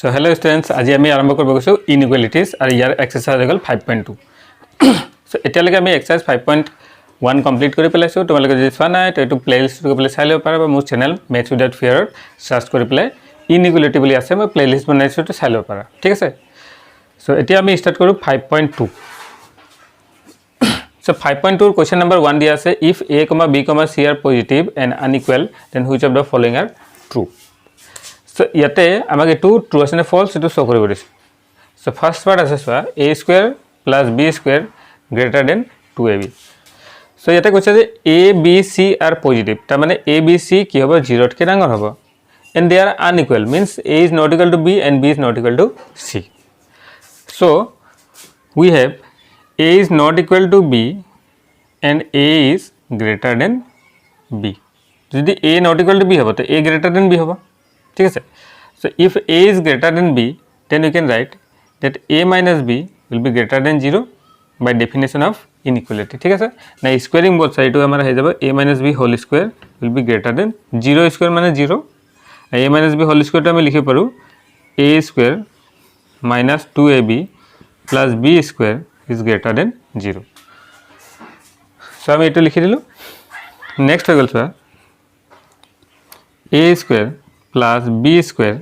So hello students, আজি আমি আৰম্ভ কৰিব গৈছো ইনইকুয়ালিটিজ আৰু ইয়াৰ এক্সাৰসাইজ হৈ গল 5.2 সো এতিয়ালৈকে আমি এক্সাৰসাইজ 5.1 কমপ্লিট কৰি পেলাইছো তোমালোকে যদি চোৱা নাই তো এটো প্লেলিষ্ট কৰি পেলাই চাই লব পাৰা বা মোৰ channel Maths Without Fear search কৰি পেলাই ইনইকুয়ালিটি বুলি আছে মই প্লেলিষ্ট বনাইছো তো চাই লব পাৰা ঠিক আছে সো এতিয়া আমি স্টাৰ্ট কৰো 5.2 So 5.2 question number 1 দিয়া আছে if a, b, c are positive and unequal then which of the following are true So yate amage tu true asine false itu show koribo dise So first part ase swa a square plus b square greater than 2ab So yate koche je a b c are positive ta mane a b c ki hobo 0 ke dangor hobo and they are unequal means a is not equal to b and b is not equal to c So we have a is not equal to b and a is greater than b jodi a not equal to b hobo to a greater than b hobo ঠিক আছে so if a is greater than b then you can write that a minus b will be greater than 0 by definition of inequality ঠিক আছে না squaring both side to amara হয়ে যাবে a minus b whole square will be greater than 0 square মানে 0 a minus b whole square to আমি লিখে পারু a square minus 2ab plus b square is greater than 0 so আমি এটা লিখে দিলু next হয়ে গেল sir a square plus b square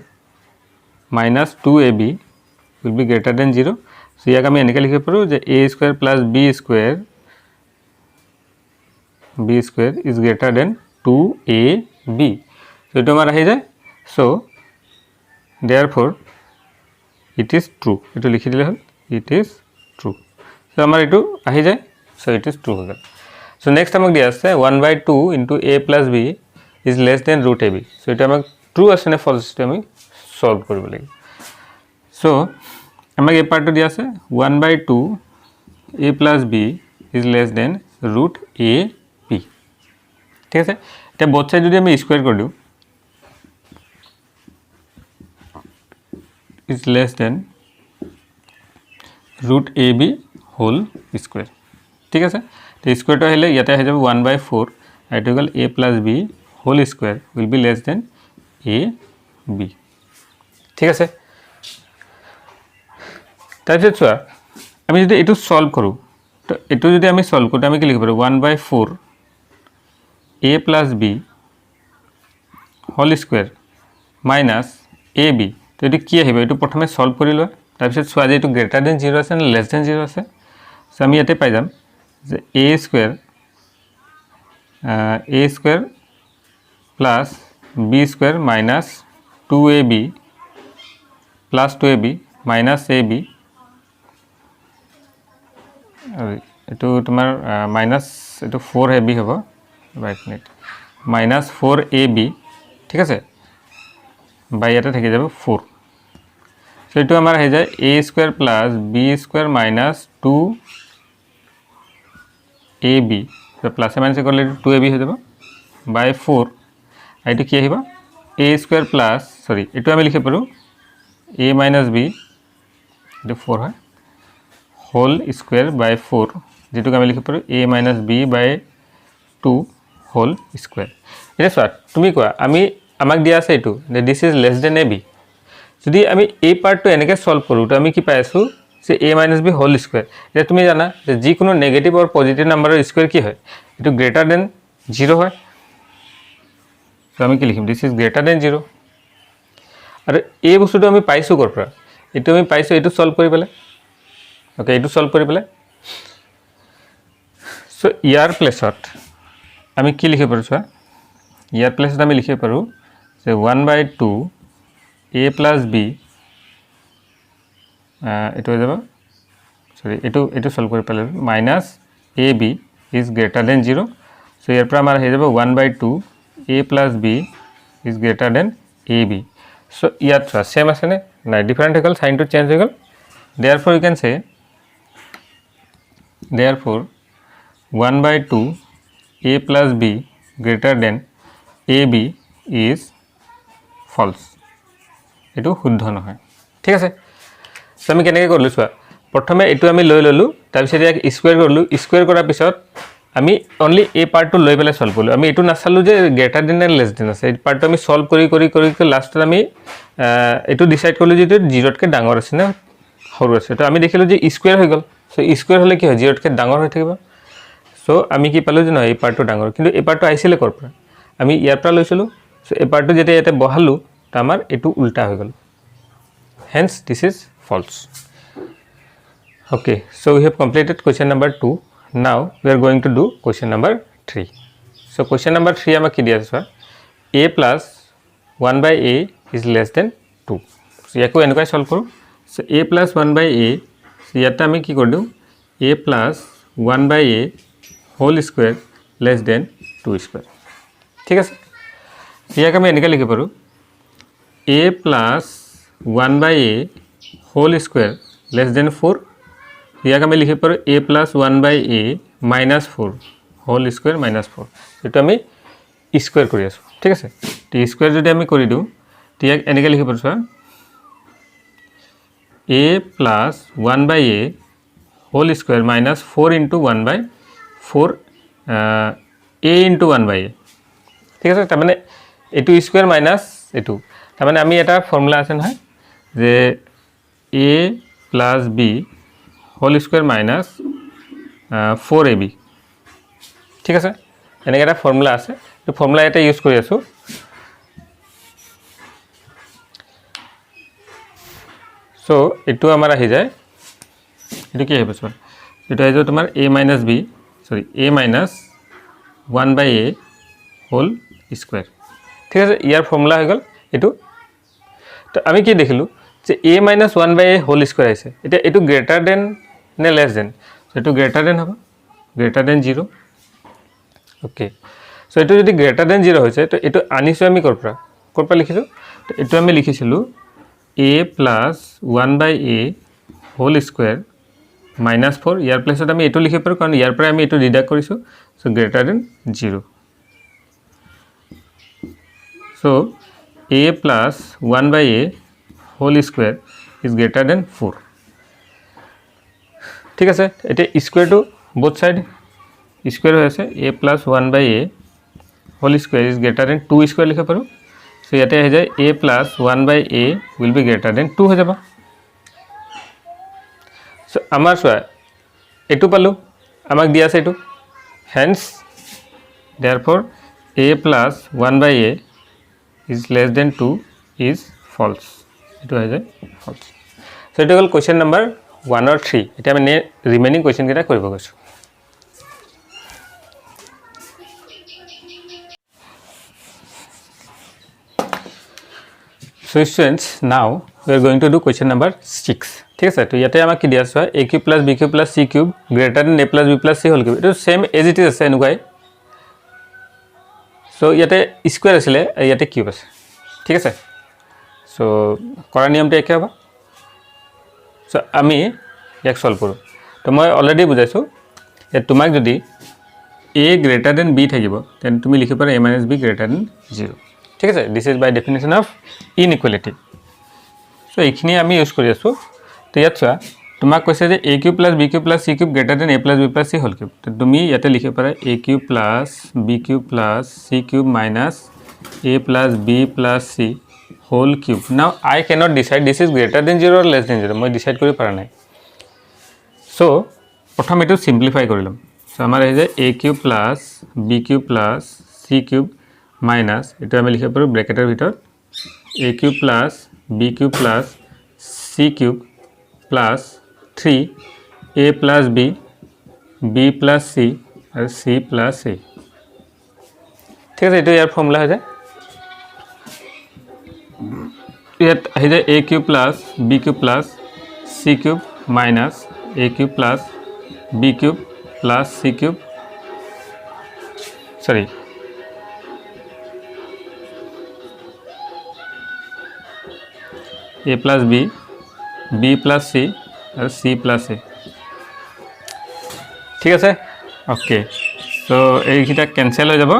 minus 2ab will be greater than 0 so ইয়াক আমি এনেকে লিখে পারো যে a square plus b square is greater than 2ab so এটা আমার আহি যায় so therefore it is true এটা লিখে দিলে হল it is true so আমার এটো আহি যায় so it is true হবে so next আমাক দিয়া আছে 1/2 into a plus b is less than root ab so এটা আমাক true আছে না false আছে আমি সলভ কৰিব লাগিব সো আমাক এই পার্টটো দিয়া আছে 1/2 a plus b is less than root a b ঠিক আছে এটা both side যদি আমি স্কয়ার কৰি দিও is less than root ab whole square ঠিক আছে তো স্কয়ারটো হলে ইয়াতে হৈ যাব 1/4 এটা গল a plus b whole square will be less than a b ঠিক আছে তারপর চোৱা আমি যদি এটো সলভ কৰো তো এটো যদি আমি সলভ কৰো আমি কি লিখিব পাৰো 1/4 a plus b whole square minus ab তো এটো কি আহিব এটো প্ৰথমে সলভ কৰি লয় তাৰপৰ চোৱা যে এটো গ্রেটার দেন 0 আছে না লেস দেন 0 আছে সো আমি ইয়াতে পাই যাম যে a square plus b square minus 2ab plus 2ab minus ab এটো তোমার minus এটো 4ab হবে রাইট নেট minus 4ab ঠিক আছে বাই এটা থেকে যাবে 4 সো এটো আমার হয়ে যায় a square plus b square minus 2ab তো প্লাস মাইনাস করলে 2ab হয়ে যাবে বাই 4 এইটো কি আহিবা a square plus sorry এটো আমি লিখে পারো a minus b এটো 4 হয় whole square by 4 যেটো আমি লিখে পারো a minus b by 2 whole square এটা স্যার তুমি কোৱা আমি আমাক দিয়া আছে এটো this is less than ab যদি আমি এই পার্টটো এনেকে সলভ কৰো তো আমি কি পাই আছো যে a minus b whole square এটা তুমি জানা যে যি কোনো নেগেটিভ আর পজিটিভ নাম্বারের স্কয়ার কি হয় এটো গ্রেটার দেন 0 হয় তো আমি কি লিখিম দিস ইজ গ্রেটার দেন 0 আর এই বস্তুটো আমি পাইছো কৰ পৰা এটো আমি পাইছো এটো সলভ কৰি পেলে ওকে এটো সলভ কৰি পেলে সো ইয়াৰ প্লেসত আমি কি লিখিব পাৰো চোৱা ইয়াৰ প্লেসত আমি লিখিব পাৰো যে 1/2 a plus b এটো হৈ যাব সৰি এটো সলভ কৰি পেলে minus ab is greater than 0 so ইয়াৰ পৰা আমাৰ হৈ যাব 1/2 a plus b is greater than ab so ইয়াত same আছে নে নাই ডিফারেন্ট হৈ গল সাইন টু চেঞ্জ হৈ গল therefore you can say therefore 1/2 a plus b greater than ab is false এটো শুদ্ধ নহয় ঠিক আছে সো আমি কেনেকৈ কৰিলো চোৱা প্ৰথমে এটো আমি লৈ ললো তাৰ পিছত ইয়াক স্কয়াৰ কৰিলো স্কয়াৰ কৰাৰ পিছত আমি অনলি এই পাৰ্টটো লৈ পেলাই সলভ কৰিলোঁ আমি এইটো নাচালোঁ যে গ্ৰেটাৰ দেন নে লেছ দেন আছে এই পাৰ্টটো আমি সলভ কৰি লাষ্টত আমি এইটো ডিসাইড কৰিলোঁ যে জিৰ'তকৈ ডাঙৰ আছে নে সৰু আছে তো আমি দেখিলোঁ যে স্কুৱেৰ হৈ গ'ল সো স্কুৱেৰ হ'লে কি হয় জিৰ'তকৈ ডাঙৰ হৈ থাকিব সো আমি কি পালোঁ যে নহয় এই পাৰ্টটো ডাঙৰ কিন্তু এই পাৰ্টটো আহিছিলে ক'ৰ পৰা আমি ইয়াৰ পৰা লৈছিলোঁ সো এই পাৰ্টটো যেতিয়া ইয়াতে বহালোঁ তো আমাৰ এইটো উল্টা হৈ গ'ল hence this is false okay so we have completed question number 2 now we are going to do question number 3 so question number 3 ama ki diya ase a plus 1 by a is less than 2 so yako enukai solve koru so a plus 1 by a so yata ami ki kor diu a plus 1 by a whole square less than 2 square thik ase yaka ami enukai likhi paru a plus 1 by a whole square less than 4 ইয়াক আমি লিখিব পাৰোঁ a plus 1 by a minus 4 whole square minus 4 এইটো আমি square কৰি আছোঁ ঠিক আছে তো স্কোয়াৰ যদি আমি কৰি দিওঁ ইয়াক এনেকৈ লিখিব পাৰোঁ চোৱা a plus 1 by a whole square minus 4 into 1 by 4 a into 1 by a ঠিক আছে তাৰমানে এইটো স্কোয়াৰ মাইনাছ এইটো তাৰমানে আমি এটা ফৰ্মুলা আছে নহয় যে a plus b whole square minus 4ab ঠিক আছে এনেকৈ এটা ফৰ্মুলা আছে এই ফৰ্মুলা এটা ইউজ কৰি আছোঁ সো এইটো আমাৰ আহি যায় এইটো কি আহিব চোৱা এইটো আহি যাব তোমাৰ a minus b সৰি a minus 1 by a whole square ঠিক আছে ইয়াৰ ফৰ্মুলা হৈ গ'ল এইটো তো আমি কি দেখিলোঁ যে a minus 1 by a whole square আহিছে এতিয়া এইটো গ্ৰেটাৰ দেন নে লেছ দেন সো এইটো গ্ৰেটাৰ দেন হ'ব গ্ৰেটাৰ দেন 0 ওকে সো এইটো যদি গ্ৰেটাৰ দেন 0 হৈছে তো এইটো আনিছোঁ আমি ক'ৰ পৰা লিখিছোঁ তো এইটো আমি লিখিছিলোঁ a plus 1 by a whole square minus 4 ইয়াৰ প্লেছত আমি এইটো লিখিব পাৰোঁ কাৰণ ইয়াৰ পৰা আমি এইটো ডিডাক্ট কৰিছোঁ so greater than 0 so a plus 1 by a whole square is greater than 4 ঠিক আছে এটা স্কয়ারটো both side স্কয়ার হৈ আছে a plus 1 by a whole square is greater than 2 square লিখিব পাৰোঁ সো ইয়াতে আহি যায় a plus 1 by a will be greater than 2 হৈ যাব সো আমাৰ চোৱা এইটো পালোঁ আমাক দিয়া আছে এইটো hence therefore a plus 1 by a is less than 2 is false এইটো হৈ যায় false সো এইটো হ'ল question number 1 or 3 এটা আমি রিমেইনিং কোয়েশ্চন কেটা কৰিব গৈছো so students now we are going to do question number 6 ঠিক আছে তো ইয়াতে আমাক কি দিয়া আছে a cube plus b cube plus c cube greater than a plus b plus c whole cube এটা সেম এজ ইট ইজ আছে এনেকুৱাই so ইয়াতে স্কয়াৰ আছিল ইয়াতে কিউব আছে ঠিক আছে so কৰা নিয়মটো একে হ'ব so আমি এক সলভ কৰোঁ তো মই অলৰেডি বুজাইছোঁ যে তোমাক যদি a greater than b থাকিব তেন তুমি লিখিব পাৰা a minus b greater than 0 ঠিক আছে this is by definition of inequality so এইখিনি আমি ইউজ কৰি আছোঁ তো ইয়াত চোৱা তোমাক কৈছে যে a cube plus b cube plus c cube greater than a plus b plus c whole cube তো তুমি ইয়াতে লিখিব পাৰা a cube plus b cube plus c cube minus a plus b plus c whole cube now I cannot decide this is greater than 0 or less than 0 মই decide কৰি পাৰা নাই so প্ৰথম এটো সিম্পলিফাই কৰি লম সো আমাৰ আহি যায় a cube plus b cube plus c cube minus এটো আমি লিখিব পাৰো ব্ৰ্যাকেটেৰ ভিতৰত a cube plus b cube plus c cube plus 3 a plus b b plus c আৰু c plus a ঠিক আছে এটো ইয়াৰ ফৰ্মুলা হৈ যায় ইয়াত আহি যায় a cube plus b cube plus c cube minus a cube plus b cube plus c cube sorry a plus b b plus c और c plus a ठीक আছে ओके सो এইটা ক্যান্সেল হৈ যাব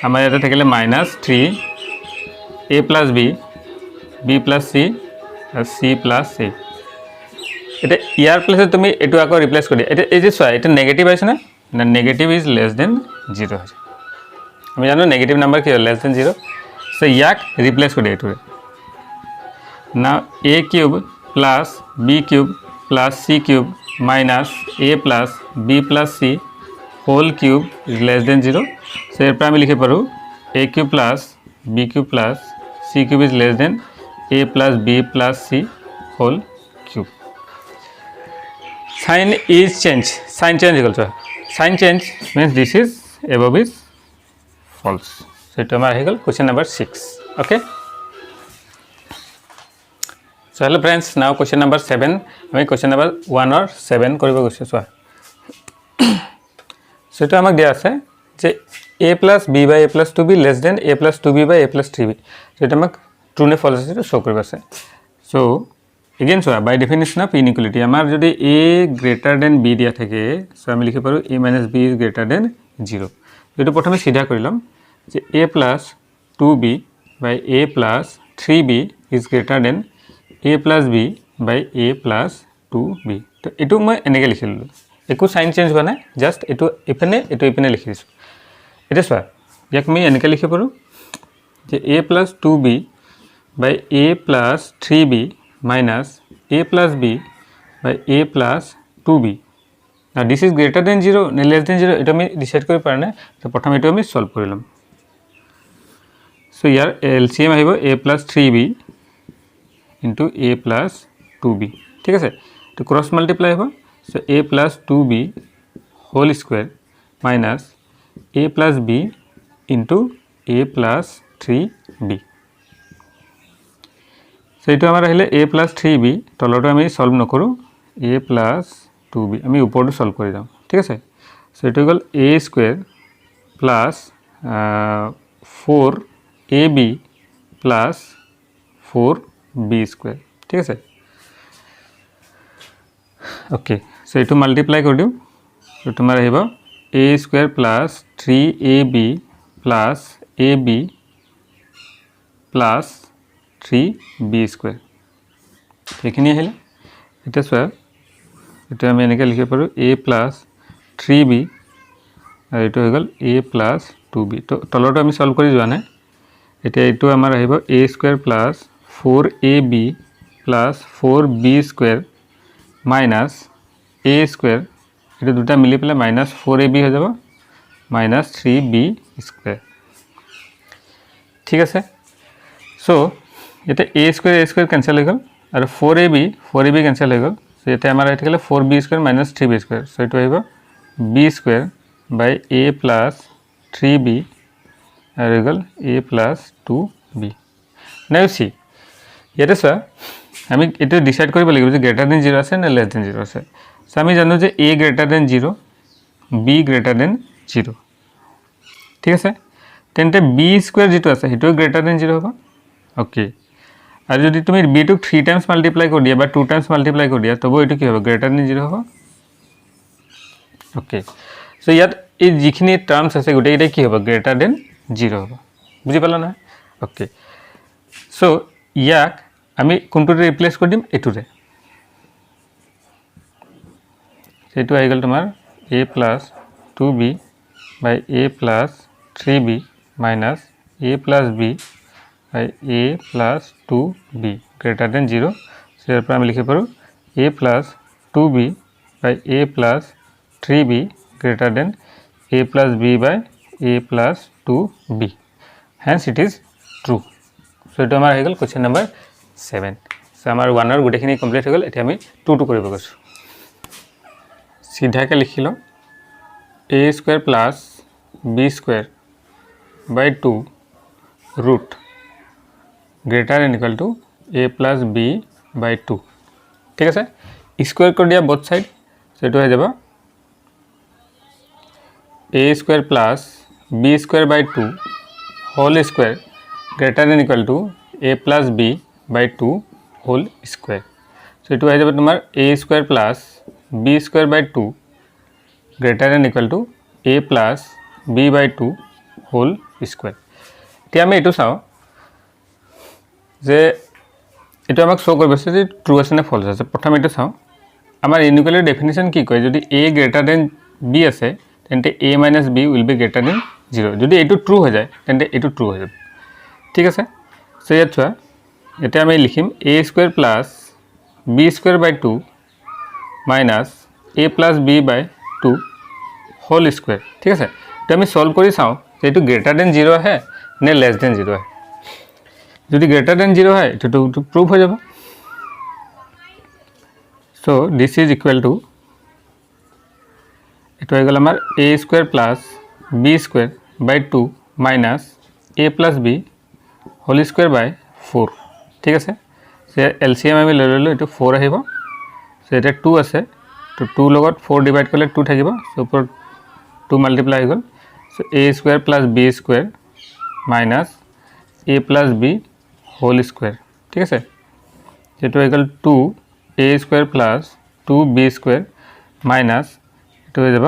আমাৰ ইয়াতে থাকিলে -3 a plus b b plus c और c plus a এটা ইয়াৰ প্লেসে তুমি এটো আকৌ ৰিপ্লেস কৰি এটা এই যে চোৱা এটা নেগেটিভ আছে না না নেগেটিভ ইজ লেস দেন 0 হৈছে আমি জানো নেগেটিভ নাম্বাৰ কি হয় লেস দেন 0 সো ইয়াক ৰিপ্লেস কৰি এইটোৰে now a cube plus b cube plus c cube minus a plus b plus c whole cube is less than 0 so এর পর আমি লিখে পারো a cube plus b cube plus c cube is less than a plus b plus c whole cube sign is change sign change also sign change means this is above is false so এটা আমার হয়ে গেল question number 6 okay so hello friends now question number 7 আমি question number 1 or 7 কৰিব গৈছো so so এটা আমাক দিয়া আছে যে a plus b by a plus 2b less than a plus 2b by a plus 3b so এটা আমাক true নে false আছে শো কৰিব আছে so again so by definition of inequality আমাৰ যদি a greater than b দিয়া থাকে so আমি লিখি পাৰো a minus b is greater than 0 এটো প্ৰথমে সিধা কৰিলাম যে a plus 2b by a plus 3b is greater than a plus b by a plus 2b তো এটো মই এনেকে লিখিলো একো সাইন চেঞ্জ হোৱা নাই জাস্ট এটো ইপেনে লিখি দিছো এটা সোৱা ইয়াক মই এনেকে লিখি পাৰো যে a plus 2b by a plus 3b minus a plus b by a plus 2b now this is greater than 0 ne less than 0 এটা আমি ডিসাইড কৰি পাৰা নাই তো প্ৰথমে এটো আমি সলভ কৰিলাম so ইয়াৰ LCM আহিব a plus 3b into a plus 2b ঠিক আছে তো ক্রস মাল্টিপ্লাই হ'ব so a plus 2b whole square minus a plus b into a plus 3b so এটো আমাৰ আহিলে a plus 3b তলটো আমি সলভ নকৰো a plus 2b আমি ওপৰটো সলভ কৰি যাম ঠিক আছে so এটো গল a square plus 4ab plus 4b square ঠিক আছে ওকে সো এটো মাল্টিপ্লাই কৰি দিও তো তোমাৰ আহিব a square plus 3ab plus ab plus 3b square এখিনি আহিলে এটা সোৱা এটা আমি এনেকে লিখিব পাৰো a plus 3b আৰু এটো হৈ গল a plus 2b তো তলটো আমি সলভ কৰি যোৱা নাই এটা এটো আমাৰ আহিব a square plus 4ab plus 4b square minus a square এটা দুটা মিলি পেলে minus 4ab হৈ যাব minus 3b square ঠিক আছে সো এটা a square cancel হৈ গল আৰু 4ab cancel হৈ গল সো এটা আমাৰ আহি গলে 4b square minus 3b square so এটো আহিব b square by a plus 3b আৰু হৈ গল a plus 2b now see ইয়াতে সা আমি এটো ডিসাইড কৰিব লাগিব যে গ্ৰেটাৰ দেন 0 আছে না লেস দেন 0 আছে সো আমি জানো যে a greater than 0 b greater than 0 ঠিক আছে তেন্তে b স্কয়াৰ যেটো আছে হেটো গ্ৰেটাৰ দেন 0 হ'ব ওকে আৰু যদি তুমি b টো 3 টাইমস মাল্টিপ্লাই কৰি দিয়া বা 2 টাইমস মাল্টিপ্লাই কৰি দিয়া তবে এটো কি হ'ব গ্ৰেটাৰ দেন 0 হ'ব ওকে সো ইয়াত এই যিখিনি টাৰ্মস আছে গোটেই এটা কি হ'ব গ্ৰেটাৰ দেন 0 হ'ব বুজি পালা না ওকে সো ইয়াক আমি কোনটোৰে ৰিপ্লেস কৰি দিম এটোৰে সেটো আহি গল তোমাৰ a plus 2b by a plus 3b minus a plus b by a plus 2b greater than 0 সেটার পর আমি লিখে পারো a plus 2b by a plus 3b greater than a plus b by a plus 2b hence it is true so এটা আমার হয়ে গেল question number 7 so আমার 1 আর গুটেখিনি কমপ্লিট হৈ গল এতিয়া আমি 2 কৰিব গৈছো सीधा के लिख लो a square plus b square by 2 root greater than equal to a plus b by 2 ठीक है स्क्वायर कर दिया बोथ साइड सेटो हो जाबा a square plus b square by 2 whole square greater than equal to a plus b by 2 whole square सेटो हो जाबा तुम्हार a square plus b square by 2 greater than equal to a plus b by 2 whole square এতিয়া আমি এটো চাও যে এটো আমাক শো কৰিব আছে যে ট্ৰু আছে না ফলস আছে প্ৰথমে এটো চাও আমাৰ ইনইকুয়ালিটি ডেফিনিশন কি কয় যদি a greater than b আছে তেন্তে a minus b will be greater than 0 যদি এইটো ট্ৰু হৈ যায় তেন্তে এইটো ট্ৰু হৈ যাব ঠিক আছে সো ইয়াত চোৱা এতিয়া আমি লিখিম a square plus b square by 2 minus a plus b by 2 whole square ঠিক আছে তো আমি সলভ কৰি চাওঁ যে এইটো গ্ৰেটাৰ দেন 0 আহে নে লেছ দেন 0 আহে যদি গ্ৰেটাৰ দেন 0 হয় এইটো প্ৰুভ হৈ যাব so this is equal to এটো হৈ গ'ল আমাৰ a square plus b square by 2 minus a plus b whole square by 4 ঠিক আছে সে এলসিএম আমি লৈ ললো এটো 4 আহিব সো এটা 2 আছে তো 2 লগত 4 ডিভাইড কৰিলে 2 থাকিব সো ওপৰ 2 মাল্টিপ্লাই হৈ গ'ল so a square plus b square minus a plus b whole square ঠিক আছে এটো হৈ গ'ল 2 a square plus 2b square minus এটো হৈ যাব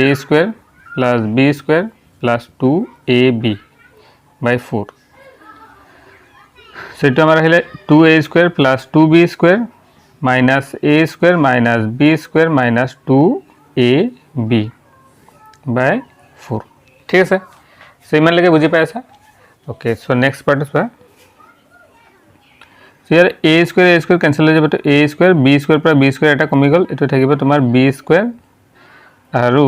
a square plus b square plus 2ab by 4 so এটো আমাৰ আহিলে 2a square plus 2b square minus a square minus b square minus 2ab by 4 ঠিক আছে সো ইমান লাগে বুজি পাইছা okay so next part is so here a square cancel হৈ যাব তো a square b square পৰা b square এটা কমি গল এটো থাকিব তোমাৰ b square আৰু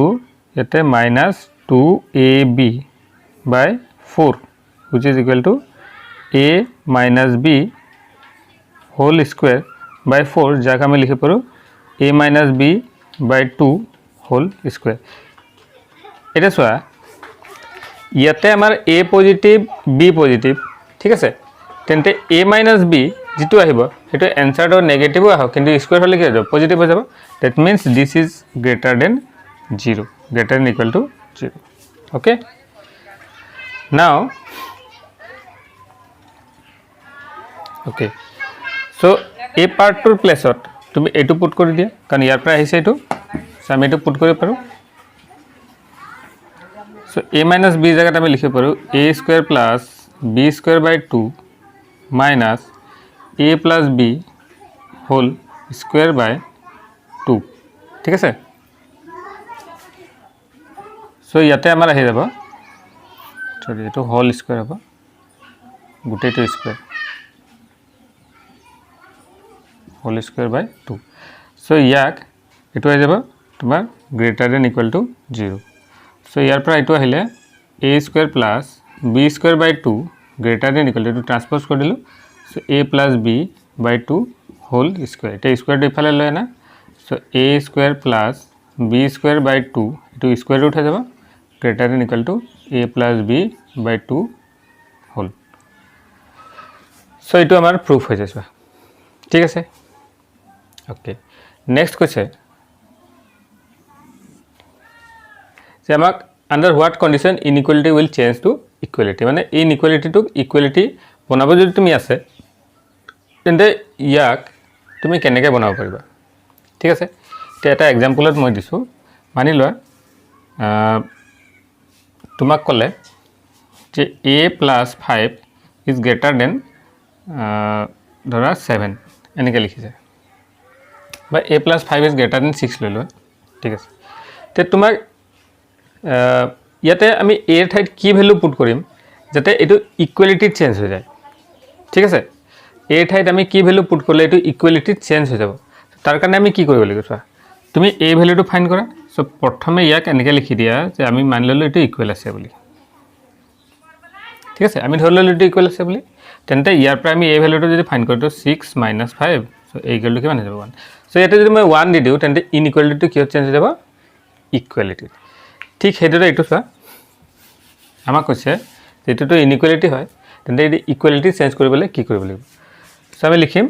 এতে minus 2ab by 4 which is equal to a minus b whole square by 4 যাক আমি লিখি পাৰো a minus b by 2 whole square এটা সোয়া ইয়াতে আমাৰ a পজিটিভ b পজিটিভ ঠিক আছে তেন্তে a minus b যেটো আহিব এটো এনসারটো নেগেটিভ আহক কিন্তু স্কয়ার হলে কি হ'ব পজিটিভ হৈ যাব that means this is greater than 0 greater than equal to 0 okay now okay so a part to place ot তুমি এটো পুট কৰি দিয়া কাৰণ ইয়াৰ পৰা আহিছে এটো সো আমি এটো পুট কৰিব পাৰো so a minus b জায়গাত আমি লিখিব পাৰো a square plus b square by 2 minus a plus b whole square by 2 ঠিক আছে so ইয়াতে আমাৰ আহি যাব সৰি এটো হোল স্কয়াৰ হ'ব গুটেটো square whole square by 2 so ইয়াক এটো হৈ যাব তোমাৰ greater than equal to 0 so ইয়াৰ পৰা এটো আহিলে a square plus b square by 2 greater than equal to transpose কৰি দিলো so a plus b by 2 whole square এটা স্কয়ার ইফালে লয় না so a square plus b square by 2 এটো স্কয়ার রুট হৈ যাব greater than equal to a plus b by 2 whole so এটো আমাৰ প্রুফ হৈ যাইছে ঠিক আছে ওকে নেক্সট কৈছে যে আমাক under what condition inequality will change to equality মানে inequality to equality বনাব যদি তুমি আছে তেন্তে ইয়াক তুমি কেনেকৈ বনাব পাৰিবা ঠিক আছে তে এটা এক্সাম্পলত মই দিছো মানি লোৱা তোমাক কলে যে a plus 5 is greater than ধৰা 7 এনেকৈ লিখিছে বা a plus 5 is greater than 6 লৈ লোৱা ঠিক আছে তে তোমাক ইয়াতে আমি a এৰ ঠাইত কি ভ্যালু পুট কৰিম যাতে এটো ইকুয়ালিটি চেঞ্জ হৈ যায় ঠিক আছে a এর ঠাইত আমি কি ভ্যালু পুট করলে এটো ইকুয়ালিটি চেঞ্জ হৈ যাব তাৰ কাৰণে আমি কি কৰিব লাগিব চোৱা তুমি a ভ্যালুটো ফাইন্ড কৰা সো প্ৰথমে ইয়াক এনেকৈ লিখি দিয়া যে আমি মানি ললো এটো ইকুয়াল আছে বুলি ঠিক আছে আমি ধৰি ললো এটো ইকুয়াল আছে বুলি তেন্তে ইয়াৰ পৰা আমি a ভ্যালুটো যদি ফাইন্ড কৰো তো 6 - 5 সো এই ইকুয়াল টু কিমান হৈ যাব 1 সো এটা যদি মই 1 দি দিও তেন্তে ইনইকুয়ালিটি কি চেঞ্জ হৈ যাব ইকুয়ালিটি ঠিক হেডৰে এটো চোৱা আমাক কৈছে যেটো তো ইনইকুয়ালিটি হয় তেন্তে এই ইকুয়ালিটি চেঞ্জ কৰিবলৈ কি কৰিব লাগিব সো আমি লিখিম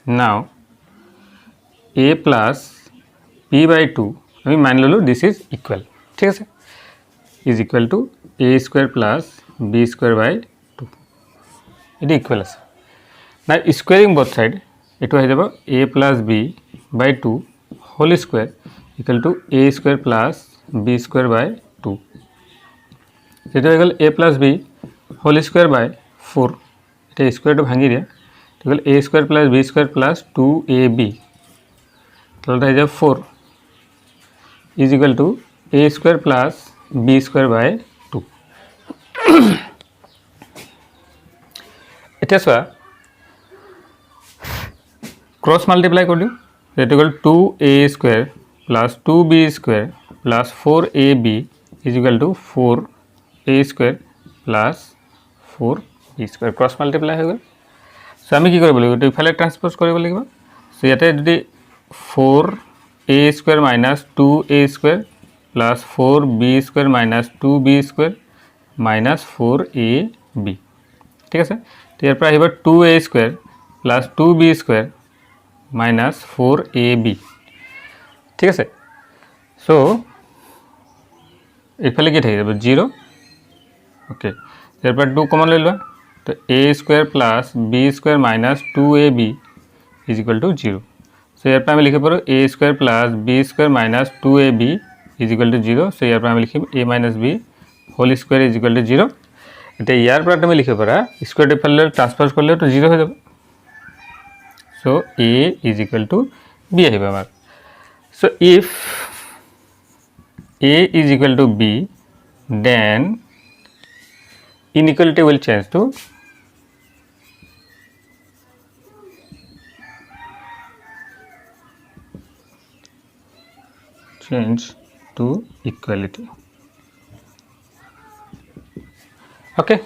নাও a plus b by 2 আমি মান ললো দিস ইজ ইকুয়াল ঠিক আছে is equal to a square plus b square by 2 এটি ইকুয়াল আছে না স্কয়ারিং বোথ সাইড এটো হৈ যাব a plus b by 2 whole square equal to a square plus b square by 2 যেটা হৈ গল a plus b whole square by 4 এটা স্কয়ারটো ভাঙি দিয়া equal a square plus b square plus 2ab তাহলে হৈ যাব 4 is equal to a square plus b square by 2. এতিয়া চোৱা ক্ৰছ মাল্টিপ্লাই কৰি দিওঁ, সেইটো হ'ল 2a square plus 2b square plus 4ab is equal two 4a square plus 4b square cross multiply হৈ গ'ল। চ' আমি কি কৰিব লাগিব, এইটো ইফালে ট্ৰান্সপ'জ কৰিব লাগিব। চ' ইয়াতে যদি 4a square minus 2a square plus 4b square minus 2b square minus 4ab, ঠিক আছে। ইয়াৰ পৰা আহিব 2a square plus 2b square minus 4ab, ঠিক আছে। চ' এইফালে কি থাকি যাব 0, অ'কে। ইয়াৰ পৰা 2 কমন লৈ লোৱা, তো a square plus b square minus 2ab is equal to 0। So' ইয়াৰ পৰা আমি লিখিব পাৰোঁ a square plus b square minus 2ab is equal to 0। So' ইয়াৰ পৰা আমি লিখিম a minus b whole square is equal to 0। এতিয়া ইয়াৰ পৰা তুমি লিখিব পাৰা স্কুৱেৰ ইফালে ট্ৰান্সফাৰ কৰিলেতো 0 হৈ যাব। চ' a is equal two b আহিব আমাৰ। চ' if a is equal to b, then inequality will change to equality. Okay.